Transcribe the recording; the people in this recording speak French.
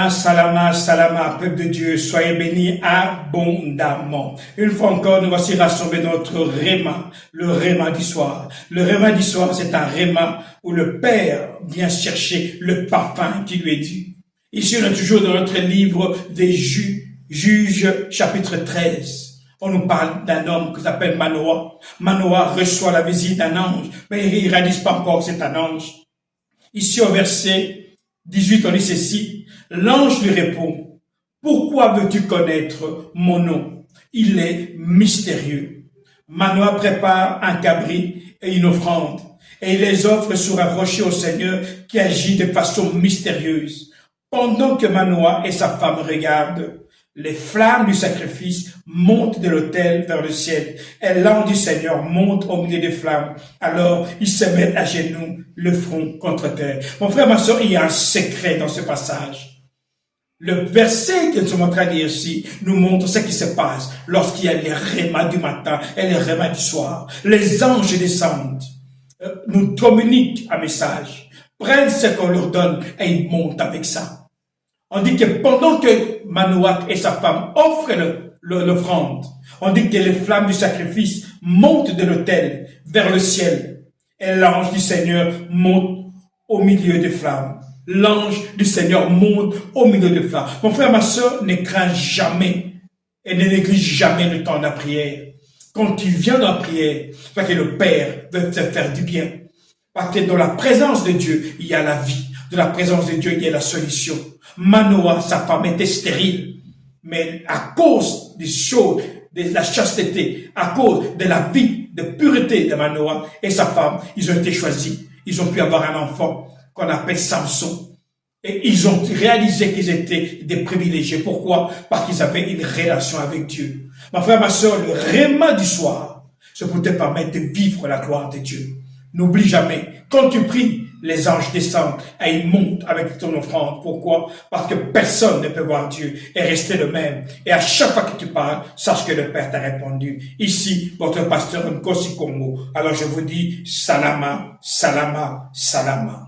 Salama, salama, salama, peuple de Dieu, soyez bénis abondamment. Une fois encore, nous voici rassemblés dans notre réma, le réma du soir. Le réma du soir, c'est un réma où le Père vient chercher le parfum qui lui est dû. Ici, on est toujours dans notre livre des Juges, chapitre 13. On nous parle d'un homme qui s'appelle Manoah. Manoah reçoit la visite d'un ange, mais il ne réalise pas encore que c'est un ange. Ici, au verset 18, on dit ceci. L'ange lui répond, « Pourquoi veux-tu connaître mon nom? Il est mystérieux. » Manoah prépare un cabri et une offrande, et il les offre sur un rocher au Seigneur qui agit de façon mystérieuse. Pendant que Manoah et sa femme regardent, les flammes du sacrifice montent de l'autel vers le ciel, et l'ange du Seigneur monte au milieu des flammes. Alors, ils se mettent à genoux, le front contre terre. Mon frère, ma soeur, il y a un secret dans ce passage. Le verset que nous sommes en train de lire ici nous montre ce qui se passe lorsqu'il y a les rémas du matin et les rémas du soir. Les anges descendent, nous communiquent un message, prennent ce qu'on leur donne et ils montent avec ça. On dit que pendant que Manoah et sa femme offrent l'offrande, on dit que les flammes du sacrifice montent de l'autel vers le ciel. Et l'ange du Seigneur monte au milieu des flammes. L'ange du Seigneur monte au milieu des flammes. Mon frère, ma soeur, ne crains jamais et ne néglige jamais le temps de la prière. Quand tu viens dans la prière, parce que le Père veut te faire du bien. Parce que dans la présence de Dieu, il y a la vie. De la présence de Dieu, il y a la solution. Manoah, sa femme, était stérile. Mais à cause des choses, de la chasteté, à cause de la vie, de pureté de Manoah et sa femme, ils ont été choisis. Ils ont pu avoir un enfant qu'on appelle Samson. Et ils ont réalisé qu'ils étaient des privilégiés. Pourquoi? Parce qu'ils avaient une relation avec Dieu. Ma frère, ma soeur, le réma du soir, c'est pour te permettre de vivre la gloire de Dieu. N'oublie jamais, quand tu pries, les anges descendent et ils montent avec ton offrande. Pourquoi? Parce que personne ne peut voir Dieu et rester le même. Et à chaque fois que tu parles, sache que le Père t'a répondu. Ici, votre pasteur Nkosi Congo. Alors je vous dis, salama, salama, salama.